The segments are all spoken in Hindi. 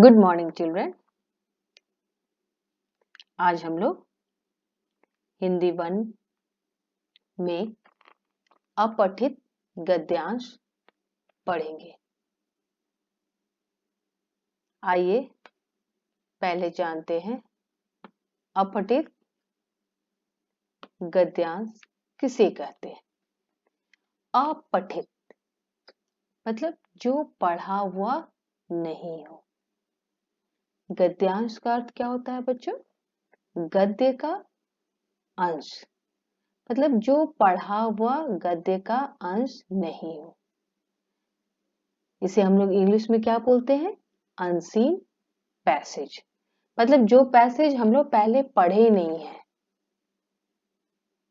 Good morning children. आज हम लोग हिंदी 1 में अपठित गद्यांश पढ़ेंगे। आइए पहले जानते हैं अपठित गद्यांश किसे कहते हैं। अपठित मतलब जो पढ़ा हुआ नहीं हो। गद्यांश का अर्थ क्या होता है बच्चों? गद्य का अंश, मतलब जो पढ़ा हुआ गद्य का अंश नहीं हो। इसे हम लोग इंग्लिश में क्या बोलते हैं? अनसीन पैसेज, मतलब जो पैसेज हम लोग पहले पढ़े नहीं है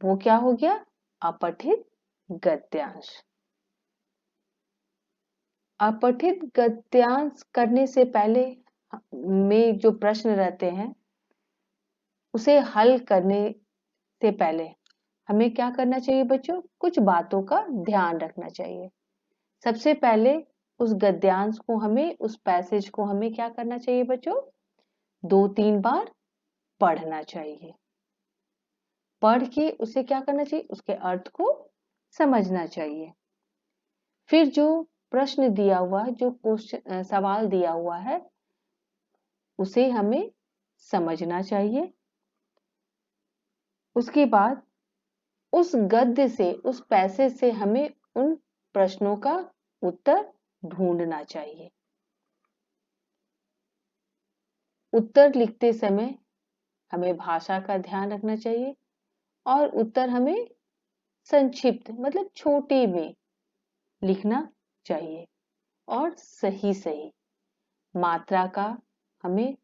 वो क्या हो गया? अपठित गद्यांश। अपठित गद्यांश करने से पहले में जो प्रश्न रहते हैं उसे हल करने से पहले हमें क्या करना चाहिए बच्चों? कुछ बातों का ध्यान रखना चाहिए। सबसे पहले उस गद्यांश को हमें, उस पैसेज को हमें क्या करना चाहिए बच्चों? 2-3 बार पढ़ना चाहिए। पढ़ के उसे क्या करना चाहिए? उसके अर्थ को समझना चाहिए। फिर जो प्रश्न दिया हुआ है, जो क्वेश्चन सवाल दिया हुआ है उसे हमें समझना चाहिए। उसके बाद उस गद्य से, उस पैसेज से हमें उन प्रश्नों का उत्तर ढूंढना चाहिए। उत्तर लिखते समय हमें भाषा का ध्यान रखना चाहिए और उत्तर हमें संक्षिप्त मतलब छोटे में लिखना चाहिए और सही सही मात्रा का हमें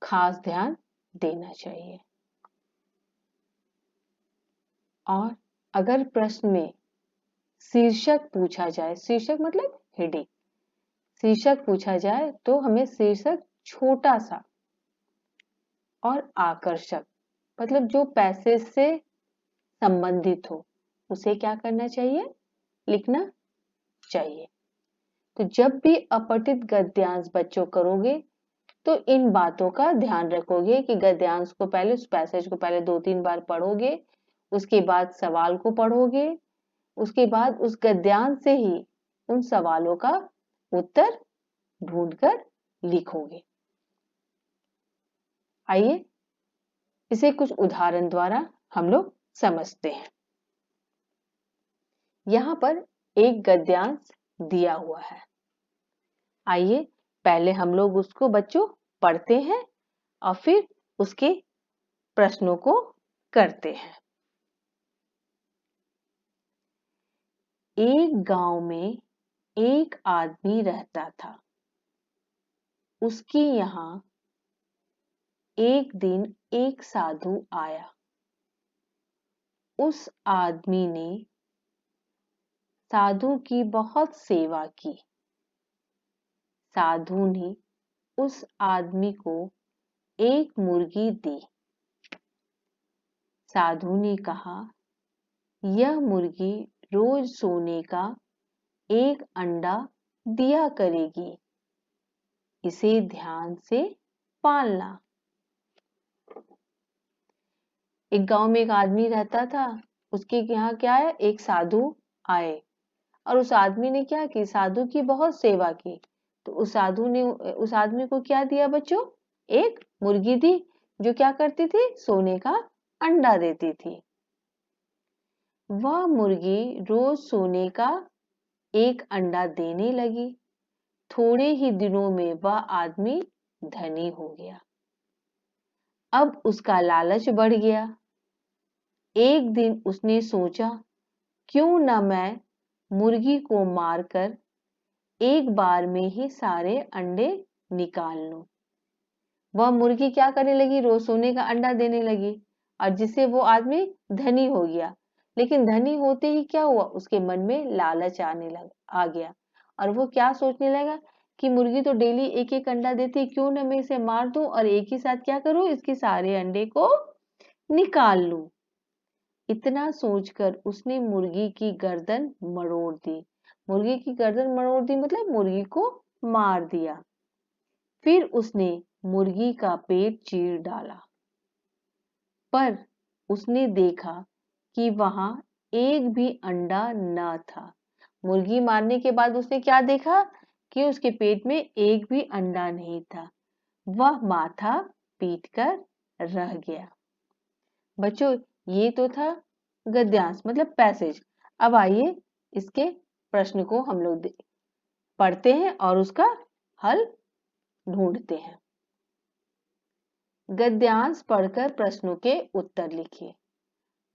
खास ध्यान देना चाहिए। और अगर प्रश्न में शीर्षक पूछा जाए, शीर्षक मतलब हेडिंग, शीर्षक पूछा जाए तो हमें शीर्षक छोटा सा और आकर्षक, मतलब जो पैसेज से संबंधित हो उसे क्या करना चाहिए? लिखना चाहिए। तो जब भी अपठित गद्यांश बच्चों करोगे तो इन बातों का ध्यान रखोगे कि गद्यांश को पहले, उस पैसेज को पहले 2-3 बार पढ़ोगे, उसके बाद सवाल को पढ़ोगे, उसके बाद उस गद्यांश से ही उन सवालों का उत्तर ढूंढकर लिखोगे। आइए इसे कुछ उदाहरण द्वारा हम लोग समझते हैं। यहाँ पर एक गद्यांश दिया हुआ है। आइए पहले हम लोग उसको बच्चों पढ़ते हैं और फिर उसके प्रश्नों को करते हैं। एक गांव में एक आदमी रहता था। उसके यहाँ एक दिन एक साधु आया। उस आदमी ने साधु की बहुत सेवा की। साधु ने उस आदमी को एक मुर्गी दी। साधु ने कहा, यह मुर्गी रोज सोने का एक अंडा दिया करेगी, इसे ध्यान से पालना। एक गांव में एक आदमी रहता था। उसके यहाँ क्या है? एक साधु आए और उस आदमी ने क्या की? साधु की बहुत सेवा की। तो उस साधु ने उस आदमी को क्या दिया बच्चों? एक मुर्गी दी, जो क्या करती थी? सोने का अंडा देती थी। वह मुर्गी रोज सोने का एक अंडा देने लगी। थोड़े ही दिनों में वह आदमी धनी हो गया। अब उसका लालच बढ़ गया। एक दिन उसने सोचा, क्यों न मैं मुर्गी को मारकर एक बार में ही सारे अंडे निकाल लूं। वह मुर्गी क्या करने लगी? रोज सोने का अंडा देने लगी और जिससे वो आदमी धनी हो गया। लेकिन धनी होते ही क्या हुआ? उसके मन में लालच आ गया और वो क्या सोचने लगा कि मुर्गी तो डेली एक एक अंडा देती, क्यों न मैं इसे मार दूं और एक ही साथ क्या करूं? इसके सारे अंडे को निकाल लूं। इतना सोचकर उसने मुर्गी की गर्दन मरोड़ दी। मुर्गी की गर्दन मरोड़ दी मतलब मुर्गी को मार दिया। फिर उसने मुर्गी का पेट चीर डाला, पर उसने देखा कि वहां एक भी अंडा न था। मुर्गी मारने के बाद उसने क्या देखा कि उसके पेट में एक भी अंडा नहीं था। वह माथा पीटकर रह गया। बच्चों, ये तो था गद्यांश मतलब पैसेज। अब आइए इसके प्रश्न को हम लोग पढ़ते हैं और उसका हल ढूंढते हैं। गद्यांश पढ़कर प्रश्नों के उत्तर लिखिए।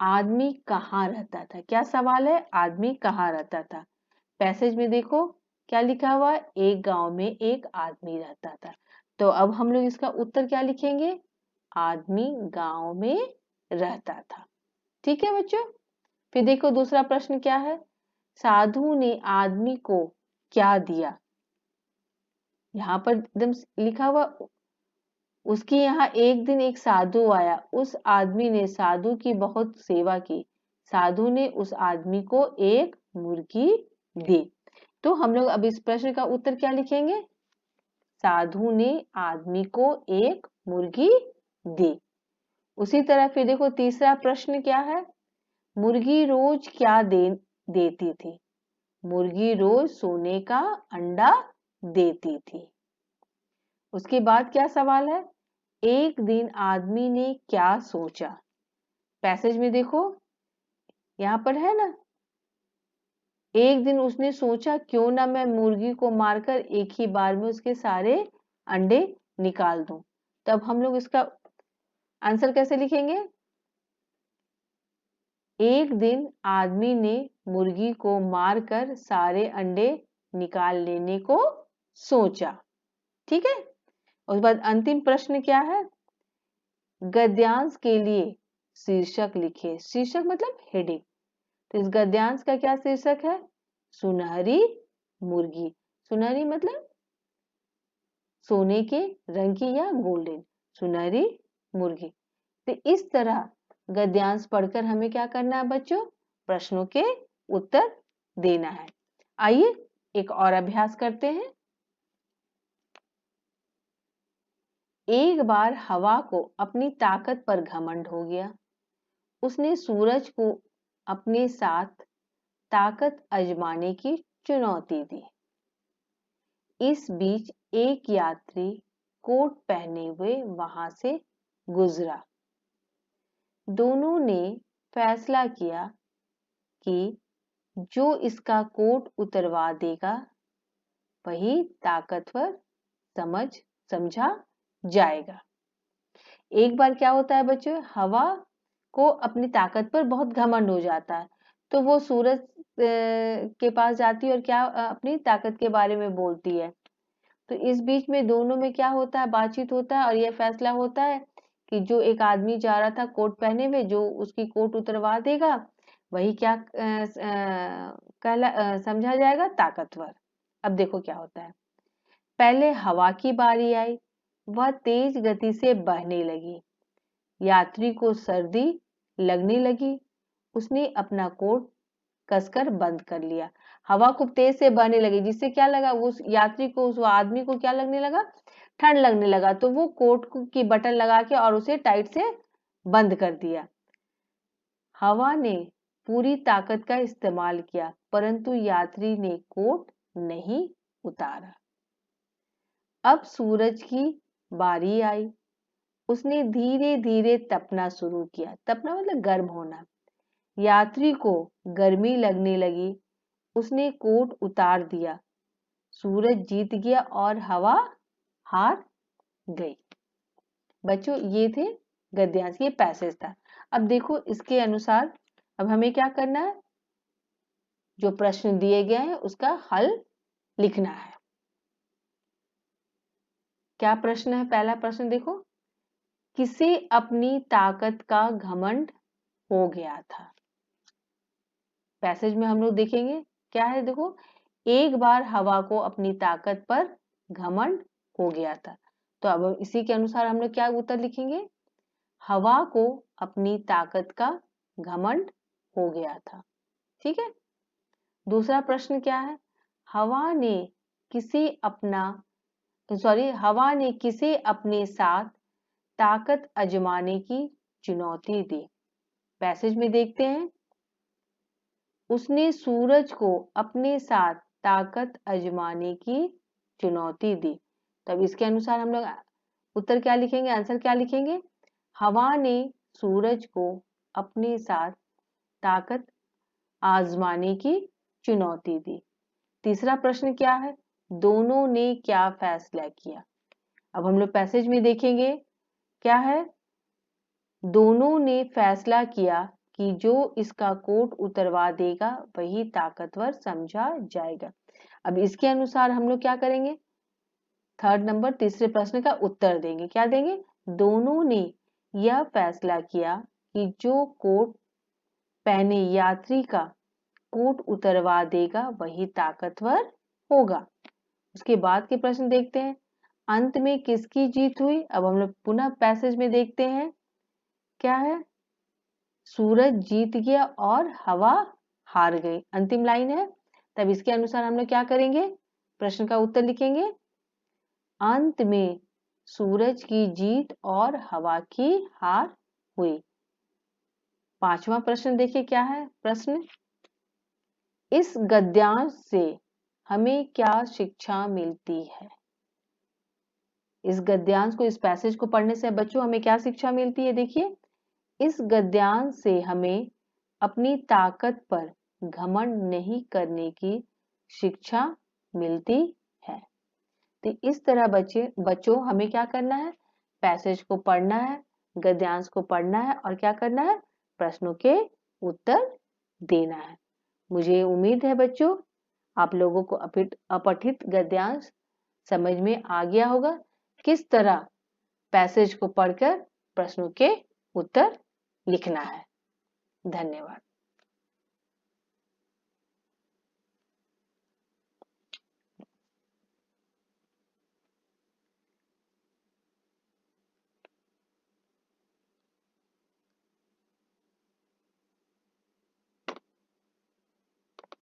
आदमी कहाँ रहता था? क्या सवाल है? आदमी कहाँ रहता था? पैसेज में देखो क्या लिखा हुआ है, एक गांव में एक आदमी रहता था। तो अब हम लोग इसका उत्तर क्या लिखेंगे? आदमी गांव में रहता था। ठीक है बच्चों। फिर देखो दूसरा प्रश्न क्या है, साधु ने आदमी को क्या दिया? यहाँ पर एकदम लिखा हुआ, उसकी यहाँ एक दिन एक साधु आया, उस आदमी ने साधु की बहुत सेवा की, साधु ने उस आदमी को एक मुर्गी दी। तो हम लोग अब इस प्रश्न का उत्तर क्या लिखेंगे? साधु ने आदमी को एक मुर्गी दी। उसी तरह फिर देखो तीसरा प्रश्न क्या है, मुर्गी रोज क्या देती थी? मुर्गी रोज सोने का अंडा देती थी। उसके बाद क्या सवाल है, एक दिन आदमी ने क्या सोचा? पैसेज में देखो यहाँ पर है ना, एक दिन उसने सोचा क्यों ना मैं मुर्गी को मारकर एक ही बार में उसके सारे अंडे निकाल दूं। तब हम लोग इसका आंसर कैसे लिखेंगे? एक दिन आदमी ने मुर्गी को मारकर सारे अंडे निकाल लेने को सोचा। ठीक है। उसके बाद अंतिम प्रश्न क्या है, गद्यांश के लिए शीर्षक लिखे। शीर्षक मतलब हेडिंग। तो इस गद्यांश का क्या शीर्षक है? सुनहरी मुर्गी। सुनहरी मतलब सोने के रंग की या गोल्डन, सुनहरी मुर्गी। तो इस तरह गद्यांश पढ़कर हमें क्या करना है बच्चों? प्रश्नों के उत्तर देना है। आइए एक और अभ्यास करते हैं। एक बार हवा को अपनी ताकत पर घमंड हो गया। उसने सूरज को अपने साथ ताकत आजमाने की चुनौती दी। इस बीच एक यात्री कोट पहने हुए वहां से गुजरा। दोनों ने फैसला किया कि जो इसका कोट उतरवा देगा वही ताकतवर समझा जाएगा। एक बार क्या होता है बच्चों, हवा को अपनी ताकत पर बहुत घमंड हो जाता है, तो वो सूरज के पास जाती है और क्या अपनी ताकत के बारे में बोलती है। तो इस बीच में दोनों में क्या होता है, बातचीत होता है और यह फैसला होता है कि जो एक आदमी जा रहा था कोट पहने हुए, जो उसकी कोट उतरवा देगा वही क्या समझा जाएगा? ताकतवर। अब देखो क्या होता है, पहले हवा की बारी आई, वह तेज गति से बहने लगी। यात्री को सर्दी लगने लगी, उसने अपना कोट कसकर बंद कर लिया। हवा खूब तेज से बहने लगी, जिससे क्या लगा, उस यात्री को, उस आदमी को क्या लगने लगा? ठंड लगने लगा। तो वो कोट की बटन लगा के और उसे टाइट से बंद कर दिया। हवा ने पूरी ताकत का इस्तेमाल किया, परंतु यात्री ने कोट नहीं उतारा। अब सूरज की बारी आई, उसने धीरे धीरे तपना शुरू किया। तपना मतलब गर्म होना। यात्री को गर्मी लगने लगी, उसने कोट उतार दिया। सूरज जीत गया और हवा हार गई। बच्चों, ये थे गद्यांश, ये पैसेज था। अब देखो इसके अनुसार अब हमें क्या करना है, जो प्रश्न दिए गए हैं उसका हल लिखना है। क्या प्रश्न है? पहला प्रश्न देखो, किसे अपनी ताकत का घमंड हो गया था? पैसेज में हम लोग देखेंगे क्या है, देखो, एक बार हवा को अपनी ताकत पर घमंड हो गया था। तो अब इसी के अनुसार हम लोग क्या उत्तर लिखेंगे? हवा को अपनी ताकत का घमंड हो गया था। ठीक है। दूसरा प्रश्न क्या है, हवा ने किसे अपना हवा ने किसे अपने साथ ताकत आजमाने की चुनौती दी? पैसेज में देखते हैं, उसने सूरज को अपने साथ ताकत आजमाने की चुनौती दी। तब इसके अनुसार हम लोग उत्तर क्या लिखेंगे, आंसर क्या लिखेंगे? हवा ने सूरज को अपने साथ ताकत आजमाने की चुनौती दी। तीसरा प्रश्न क्या है? दोनों ने क्या फैसला किया? अब हम लोग पैसेज में देखेंगे, क्या है? दोनों ने फैसला किया कि जो इसका कोट उतरवा देगा वही ताकतवर समझा जाएगा। अब इसके अनुसार हम लोग क्या करेंगे? थर्ड नंबर तीसरे प्रश्न का उत्तर देंगे। क्या देंगे? दोनों ने यह फैसला किया कि जो कोट पहने यात्री का कोट उतरवा देगा वही ताकतवर होगा। उसके बाद के प्रश्न देखते हैं, अंत में किसकी जीत हुई? अब हम लोग पुनः पैसेज में देखते हैं, क्या है? सूरज जीत गया और हवा हार गई, अंतिम लाइन है। तब इसके अनुसार हम लोग क्या करेंगे? प्रश्न का उत्तर लिखेंगे, अंत में सूरज की जीत और हवा की हार हुई। पांचवा प्रश्न देखिए, क्या है प्रश्न? इस गद्यांश से हमें क्या शिक्षा मिलती है? इस गद्यांश को, इस पैसेज को पढ़ने से बच्चों हमें क्या शिक्षा मिलती है? देखिए, इस गद्यांश से हमें अपनी ताकत पर घमंड नहीं करने की शिक्षा मिलती है। तो इस तरह बच्चों हमें क्या करना है? पैसेज को पढ़ना है, गद्यांश को पढ़ना है और क्या करना है? प्रश्नों के उत्तर देना है। मुझे उम्मीद है बच्चों आप लोगों को अपठित गद्यांश समझ में आ गया होगा, किस तरह पैसेज को पढ़कर प्रश्नों के उत्तर लिखना है। धन्यवाद।